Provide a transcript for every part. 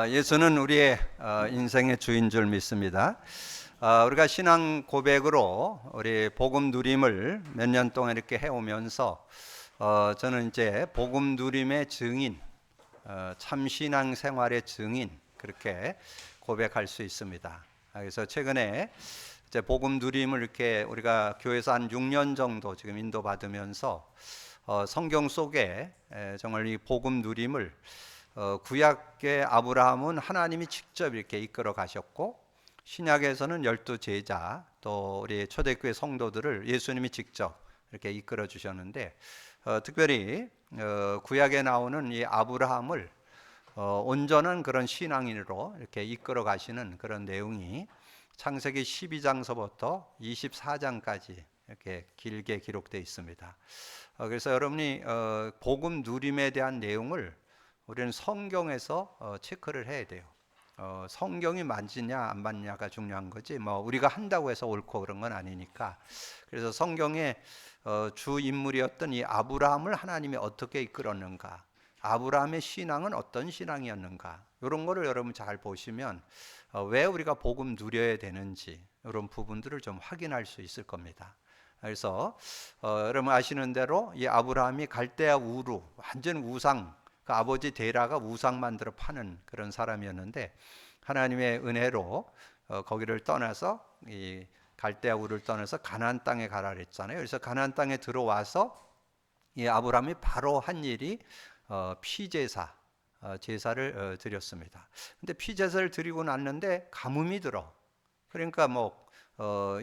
예수는 우리의 인생의 주인 줄 믿습니다. 우리가 신앙 고백으로 우리 복음 누림을 몇 년 동안 이렇게 해오면서 저는 이제 복음 누림의 증인, 참 신앙 생활의 증인 그렇게 고백할 수 있습니다. 그래서 최근에 이제 복음 누림을 이렇게 우리가 교회에서 한 6년 정도 지금 인도받으면서 성경 속에 정말 이 복음 누림을 구약의 아브라함은 하나님이 직접 이렇게 이끌어 가셨고, 신약에서는 12제자 또 우리 초대교회 성도들을 예수님이 직접 이렇게 이끌어 주셨는데, 특별히 구약에 나오는 이 아브라함을 온전한 그런 신앙인으로 이렇게 이끌어 가시는 그런 내용이 창세기 12장서부터 24장까지 이렇게 길게 기록되어 있습니다. 그래서 여러분이 복음 누림에 대한 내용을 우리는 성경에서 체크를 해야 돼요. 성경이 맞느냐 안 맞느냐가 중요한 거지, 뭐 우리가 한다고 해서 옳고 그런 건 아니니까. 그래서 성경의 주 인물이었던 이 아브라함을 하나님이 어떻게 이끌었는가, 아브라함의 신앙은 어떤 신앙이었는가, 이런 거를 여러분 잘 보시면 왜 우리가 복음 누려야 되는지 이런 부분들을 좀 확인할 수 있을 겁니다. 그래서 여러분 아시는 대로 이 아브라함이 갈대아 우루, 완전 우상, 그 아버지 데라가 우상 만들어 파는 그런 사람이었는데, 하나님의 은혜로 거기를 떠나서 이 갈대아 우를 떠나서 가나안 땅에 가라 그랬잖아요. 그래서 가나안 땅에 들어와서 이 아브라함이 바로 한 일이 피제사, 제사를 드렸습니다. 근데 피제사를 드리고 났는데 가뭄이 들어. 그러니까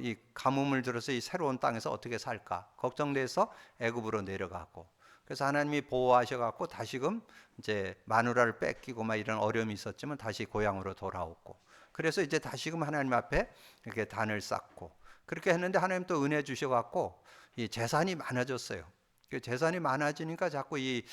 이 가뭄을 들어서 이 새로운 땅에서 어떻게 살까 걱정돼서 애굽으로 내려가고, 그래서 하나님이 보호하셔갖고 다시금 이제 마누라를 뺏기고 막 이런 어려움이 있었지만 다시 고향으로 돌아오고, 그래서 이제 다시금 하나님 앞에 이렇게 단을 쌓고 그렇게 했는데, 하나님 또 은혜 주셔갖고 이 재산이 많아졌어요. 재산이 많아지니까 자꾸 이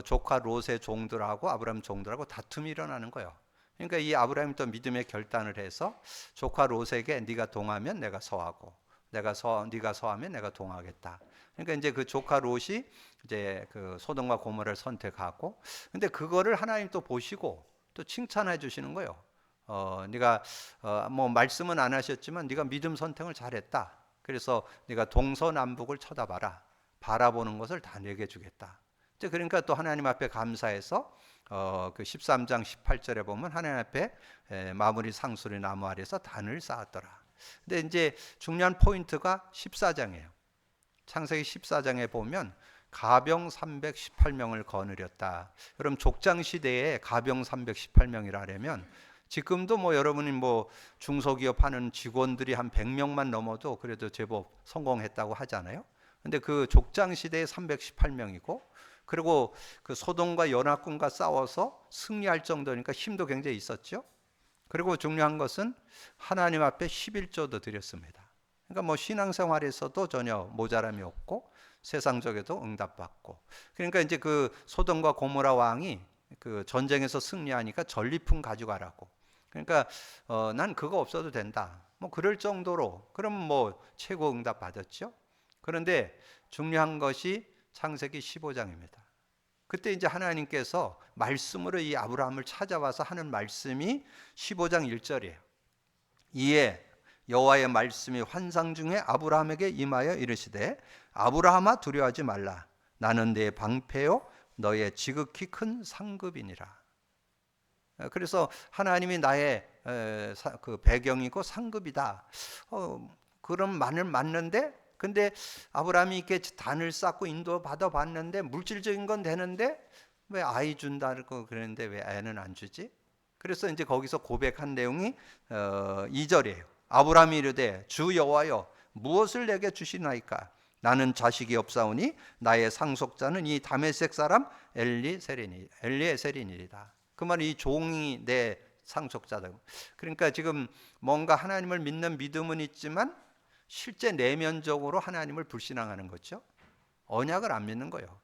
조카 롯의 종들하고 아브라함 종들하고 다툼이 일어나는 거예요. 그러니까 이 아브라함이 또 믿음의 결단을 해서 조카 롯에게 네가 동하면 내가 서하고 네가 서하면 내가 동하겠다. 그러니까 이제 그 조카 롯이 이제 그 소돔과 고모라를 선택하고, 근데 그거를 하나님 또 보시고 또 칭찬해 주시는 거예요. 네가 뭐 말씀은 안 하셨지만 네가 믿음 선택을 잘했다. 그래서 네가 동서남북을 쳐다봐라. 바라보는 것을 다 내게 주겠다. 이제 그러니까 또 하나님 앞에 감사해서 그 13장 18절에 보면 하나님 앞에 마무리 상수리 나무 아래서 단을 쌓았더라. 근데 이제 중요한 포인트가 14장이에요. 창세기 14장에 보면 가병 318명을 거느렸다. 여러분 족장 시대에 가병 318명이라 하려면 지금도 뭐 여러분이 뭐 중소기업 하는 직원들이 한 100명만 넘어도 그래도 제법 성공했다고 하잖아요. 근데 그 족장 시대에 318명이고, 그리고 그 소돔과 연합군과 싸워서 승리할 정도니까 힘도 굉장히 있었죠. 그리고 중요한 것은 하나님 앞에 11조도 드렸습니다. 그러니까 뭐 신앙생활에서도 전혀 모자람이 없고 세상적에도 응답받고, 그러니까 이제 그 소돔과 고모라 왕이 그 전쟁에서 승리하니까 전리품 가져가라고. 그러니까 난 그거 없어도 된다. 뭐 그럴 정도로, 그럼 뭐 최고 응답 받았죠. 그런데 중요한 것이 창세기 15장입니다. 그때 이제 하나님께서 말씀으로 이 아브라함을 찾아와서 하는 말씀이 15장 1절이에요. 이에 여호와의 말씀이 환상 중에 아브라함에게 임하여 이르시되 아브라함아 두려워하지 말라. 나는 네 방패요 너의 지극히 큰 상급이니라. 그래서 하나님이 나의 그 배경이고 상급이다. 그런 말을 맞는데, 근데 아브라함이 이렇게 단을 쌓고 인도받아 봤는데 물질적인 건 되는데 왜 아이 준다고 그랬는데 왜 애는 안 주지? 그래서 이제 거기서 고백한 내용이 2절이에요. 아브라함이 이르되 주 여호와여 무엇을 내게 주시나이까? 나는 자식이 없사오니 나의 상속자는 이 다메섹 사람 엘리에셀이니이다. 그 말은 이 종이 내 상속자다. 그러니까 지금 뭔가 하나님을 믿는 믿음은 있지만 실제 내면적으로 하나님을 불신앙하는 거죠. 언약을 안 믿는 거예요.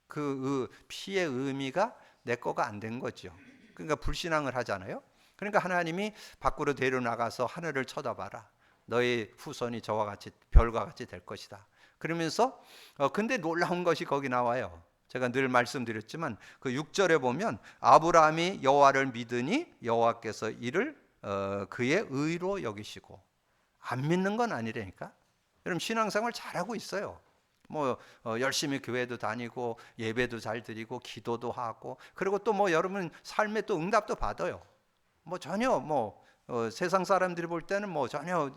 그 피의 의미가 내 거가 안 된 거죠. 그러니까 불신앙을 하잖아요. 그러니까 하나님이 밖으로 데려나가서 하늘을 쳐다봐라. 너의 후손이 저와 같이 별과 같이 될 것이다. 그러면서 근데 놀라운 것이 거기 나와요. 제가 늘 말씀드렸지만 그 6절에 보면 아브라함이 여호와를 믿으니 여호와께서 이를 그의 의로 여기시고, 안 믿는 건 아니라니까. 여러분 신앙생활 잘하고 있어요. 뭐 열심히 교회도 다니고 예배도 잘 드리고 기도도 하고, 그리고 또 뭐 여러분 삶에 또 응답도 받아요. 뭐 전혀 세상 사람들이 볼 때는 뭐 전혀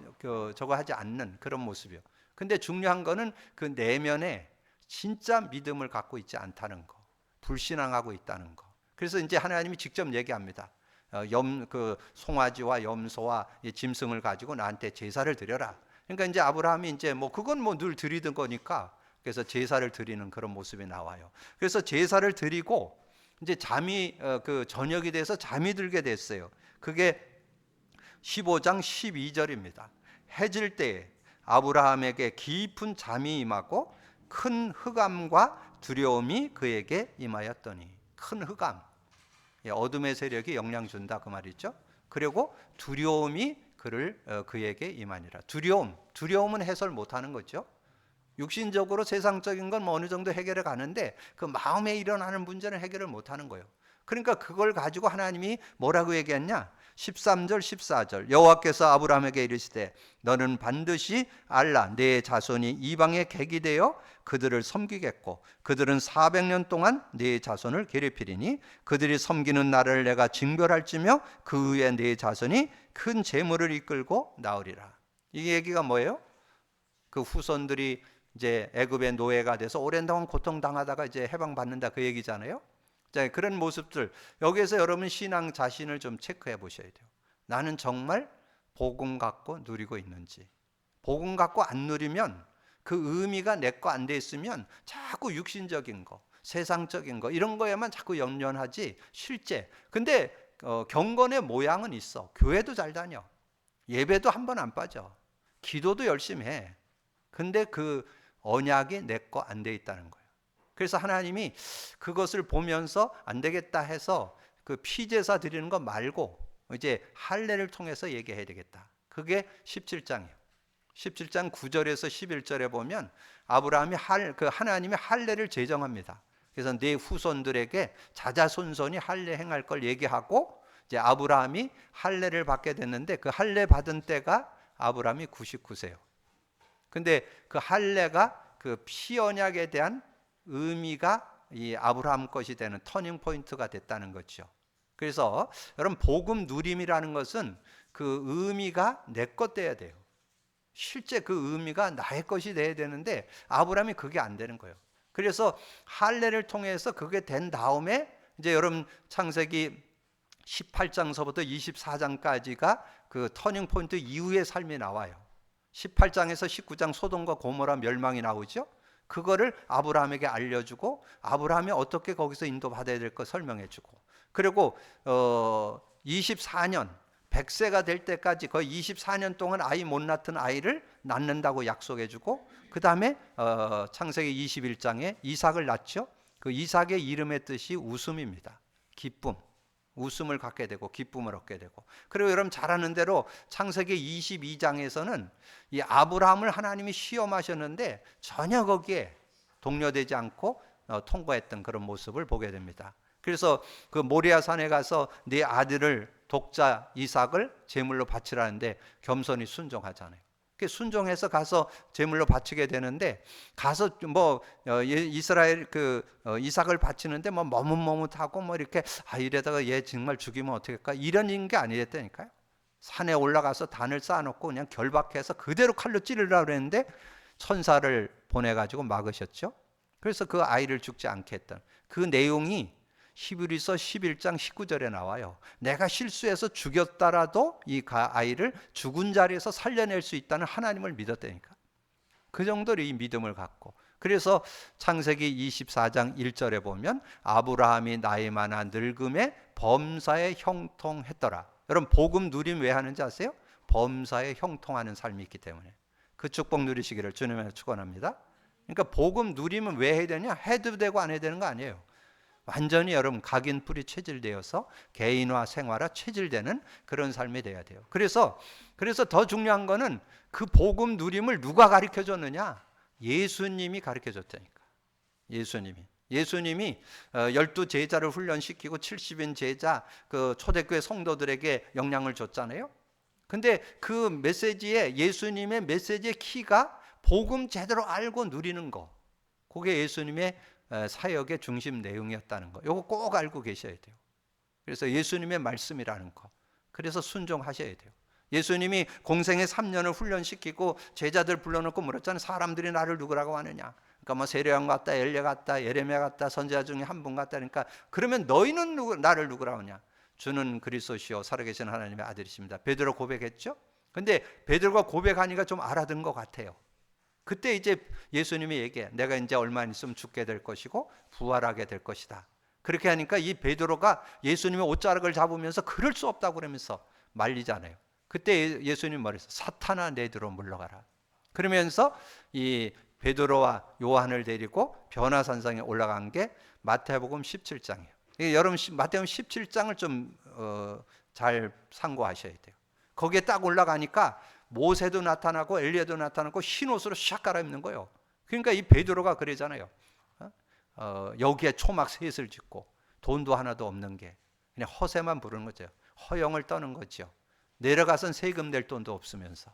저거 하지 않는 그런 모습이요. 근데 중요한 거는 그 내면에 진짜 믿음을 갖고 있지 않다는 거, 불신앙하고 있다는 거. 그래서 이제 하나님이 직접 얘기합니다. 그 송아지와 염소와 짐승을 가지고 나한테 제사를 드려라. 그러니까 이제 아브라함이 이제 뭐 그건 뭐 늘 드리던 거니까, 그래서 제사를 드리는 그런 모습이 나와요. 그래서 제사를 드리고 이제 잠이 그 저녁이 돼서 잠이 들게 됐어요. 그게 15장 12절입니다. 해질 때에 아브라함에게 깊은 잠이 임하고 큰 흑암과 두려움이 그에게 임하였더니, 큰 흑암, 어둠의 세력이 영향 준다 그 말이죠. 그리고 두려움이 그에게 임하니라. 두려움은 해설 못하는 거죠. 육신적으로 세상적인 건 뭐 어느 정도 해결해 가는데 그 마음에 일어나는 문제는 해결을 못하는 거예요. 그러니까 그걸 가지고 하나님이 뭐라고 얘기했냐? 13절 14절 여호와께서 아브라함에게 이르시되 너는 반드시 알라 내 자손이 이방에 객이 되어 그들을 섬기겠고 그들은 400년 동안 내 자손을 괴롭히리니 그들이 섬기는 나라를 내가 징벌할지며 그 후에 내 자손이 큰 재물을 이끌고 나으리라. 이 얘기가 뭐예요? 그 후손들이 이제 애굽의 노예가 돼서 오랜 동안 고통당하다가 이제 해방받는다 그 얘기잖아요. 자, 그런 모습들, 여기에서 여러분 신앙 자신을 좀 체크해 보셔야 돼요. 나는 정말 복음 갖고 누리고 있는지. 복음 갖고 안 누리면 그 의미가 내 거 안 돼 있으면 자꾸 육신적인 거, 세상적인 거 이런 거에만 자꾸 연연하지 실제. 근데 경건의 모양은 있어. 교회도 잘 다녀. 예배도 한 번 안 빠져. 기도도 열심히 해. 근데 그 언약이 내 거 안 돼 있다는 거예요. 그래서 하나님이 그것을 보면서 안 되겠다 해서 그 피제사 드리는 거 말고 이제 할례를 통해서 얘기해야 되겠다. 그게 17장이에요. 17장 9절에서 11절에 보면 아브라함이 하나님이 할례를 제정합니다. 그래서 네 후손들에게 자자손손이 할례 행할 걸 얘기하고 이제 아브라함이 할례를 받게 됐는데 그 할례 받은 때가 아브라함이 99세예요. 근데 그 할례가 그 피언약에 대한 의미가 이 아브라함 것이 되는 터닝 포인트가 됐다는 거죠. 그래서 여러분 복음 누림이라는 것은 그 의미가 내 것 돼야 돼요. 실제 그 의미가 나의 것이 돼야 되는데 아브라함이 그게 안 되는 거예요. 그래서 할례를 통해서 그게 된 다음에 이제 여러분 창세기 18장서부터 24장까지가 그 터닝 포인트 이후의 삶이 나와요. 18장에서 19장 소돔과 고모라 멸망이 나오죠. 그거를 아브라함에게 알려주고 아브라함이 어떻게 거기서 인도받아야 될 거 설명해주고, 그리고 24년 100세가 될 때까지 거의 24년 동안 아이 못 낳던 아이를 낳는다고 약속해주고, 그 다음에 창세기 21장에 이삭을 낳죠. 그 이삭의 이름의 뜻이 웃음입니다. 기쁨, 웃음을 갖게 되고 기쁨을 얻게 되고. 그리고 여러분 잘 아는 대로 창세기 22장에서는 이 아브라함을 하나님이 시험하셨는데 전혀 거기에 동료되지 않고 통과했던 그런 모습을 보게 됩니다. 그래서 그 모리아 산에 가서 네 아들을 독자 이삭을 제물로 바치라는데 겸손히 순종하잖아요. 순종해서 가서 제물로 바치게 되는데 가서 뭐 이스라엘 이삭을 바치는데 뭐 머뭇머뭇하고 뭐 이렇게 이래다가 얘 정말 죽이면 어떡할까 이런 게 아니랬다니까요. 산에 올라가서 단을 쌓아놓고 그냥 결박해서 그대로 칼로 찌르려고 그랬는데 천사를 보내가지고 막으셨죠. 그래서 그 아이를 죽지 않게 했던 그 내용이 히브리서 11장 19절에 나와요. 내가 실수해서 죽였다라도 이 아이를 죽은 자리에서 살려낼 수 있다는 하나님을 믿었다니까. 그 정도로 이 믿음을 갖고. 그래서 창세기 24장 1절에 보면 아브라함이 나이 많아 늙음에 범사에 형통했더라. 여러분 복음 누림 왜 하는지 아세요? 범사에 형통하는 삶이 있기 때문에. 그 축복 누리시기를 주님의 축원합니다. 그러니까 복음 누림은 왜 해야 되냐? 해도 되고 안 해도 되는 거 아니에요. 완전히 여러분 각인풀이 체질되어서 개인화 생활화 체질되는 그런 삶이 돼야 돼요. 그래서 더 중요한 거는 그 복음 누림을 누가 가르쳐 줬느냐? 예수님이 가르쳐 줬다니까. 예수님이 예수님이 12제자를 훈련시키고 70인 제자 그 초대교회 성도들에게 영향을 줬잖아요. 근데 그 메시지에 예수님의 메시지의 키가 복음 제대로 알고 누리는 거. 그게 예수님의 사역의 중심 내용이었다는 거. 이거 꼭 알고 계셔야 돼요. 그래서 예수님의 말씀이라는 거. 그래서 순종하셔야 돼요. 예수님이 공생의 3년을 훈련시키고 제자들 불러놓고 물었잖아요. 사람들이 나를 누구라고 하느냐. 그러니까 뭐 세례요한 같다, 엘리야 같다, 예레미야 같다, 선지자 중에 한 분 같다. 그러니까 그러면 너희는 나를 누구라고 하냐. 주는 그리스도시요 살아계신 하나님의 아들이십니다. 베드로 고백했죠. 근데 베드로가 고백하니까 좀 알아듣은 것 같아요. 그때 이제 예수님이 얘기해. 내가 이제 얼마 안 있으면 죽게 될 것이고 부활하게 될 것이다. 그렇게 하니까 이 베드로가 예수님의 옷자락을 잡으면서 그럴 수 없다고 그러면서 말리잖아요. 그때 예수님 말했어. 사탄아 내 뒤로 물러가라. 그러면서 이 베드로와 요한을 데리고 변화산상에 올라간 게 마태복음 17장이에요. 여러분 마태복음 17장을 좀 잘 상고하셔야 돼요. 거기에 딱 올라가니까 모세도 나타나고 엘리야도 나타나고 흰 옷으로 샥 갈아입는 거예요. 그러니까 이 베드로가 그러잖아요. 여기에 초막 셋을 짓고 돈도 하나도 없는 게 그냥 허세만 부르는 거죠. 허영을 떠는 거죠. 내려가선 세금 낼 돈도 없으면서.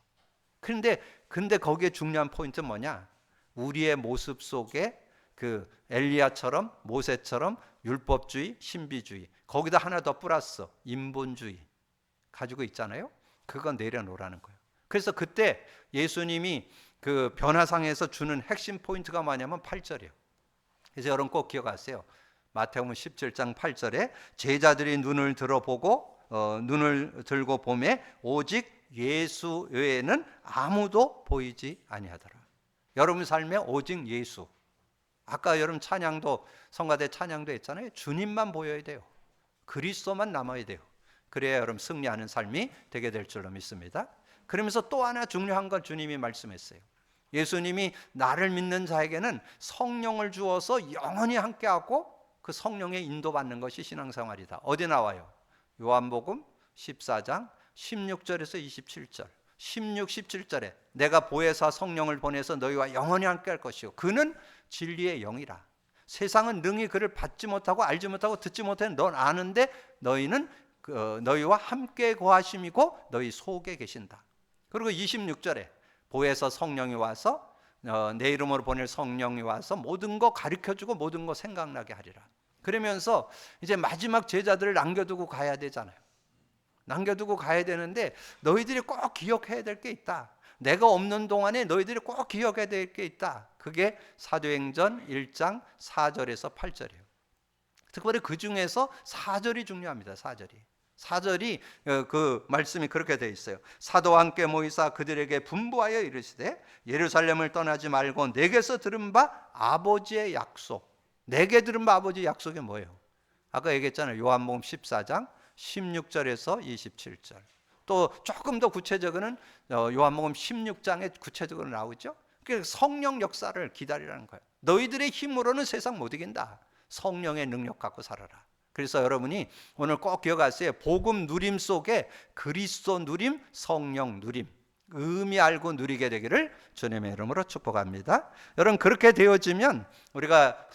근데 거기에 중요한 포인트는 뭐냐? 우리의 모습 속에 그 엘리야처럼 모세처럼 율법주의, 신비주의 거기다 하나 더 플러스 인본주의 가지고 있잖아요. 그거 내려놓으라는 거예요. 그래서 그때 예수님이 그 변화상에서 주는 핵심 포인트가 뭐냐면 8절이에요. 그래서 여러분 꼭 기억하세요. 마태복음 17장 8절에 제자들이 눈을 들고 보매 오직 예수 외에는 아무도 보이지 아니하더라. 여러분 삶에 오직 예수. 아까 여러분 찬양도 성가대 찬양도 했잖아요. 주님만 보여야 돼요. 그리스도만 남아야 돼요. 그래야 여러분 승리하는 삶이 되게 될 줄로 믿습니다. 그러면서 또 하나 중요한 걸 주님이 말씀했어요. 예수님이 나를 믿는 자에게는 성령을 주어서 영원히 함께하고 그 성령의 인도받는 것이 신앙생활이다. 어디 나와요? 요한복음 14장 16절에서 27절 16, 17절에 내가 보혜사 성령을 보내서 너희와 영원히 함께할 것이요 그는 진리의 영이라. 세상은 능히 그를 받지 못하고 알지 못하고 듣지 못하는 넌 아는데 너희는 너희와 함께 거하심이고 너희 속에 계신다. 그리고 26절에 보혜사 성령이 와서 내 이름으로 보낼 성령이 와서 모든 거 가르쳐주고 모든 거 생각나게 하리라. 그러면서 이제 마지막 제자들을 남겨두고 가야 되잖아요. 남겨두고 가야 되는데 너희들이 꼭 기억해야 될 게 있다. 내가 없는 동안에 너희들이 꼭 기억해야 될 게 있다. 그게 사도행전 1장 4절에서 8절이에요. 특별히 그 중에서 4절이 중요합니다. 4절이 그 말씀이 그렇게 되어 있어요. 사도와 함께 모이사 그들에게 분부하여 이르시되 예루살렘을 떠나지 말고 내게서 들은 바 아버지의 약속. 내게 들은 바 아버지의 약속이 뭐예요? 아까 얘기했잖아요. 요한복음 14장 16절에서 27절. 또 조금 더 구체적으로는 요한복음 16장에 구체적으로 나오죠. 그러니까 성령 역사를 기다리라는 거예요. 너희들의 힘으로는 세상 못 이긴다. 성령의 능력 갖고 살아라. 그래서 여러분이 오늘 꼭 기억하세요. 복음 누림 속에 그리스도 누림, 성령 누림 의미 알고 누리게 되기를 주님의 이름으로 축복합니다. 여러분 그렇게 되어지면 우리가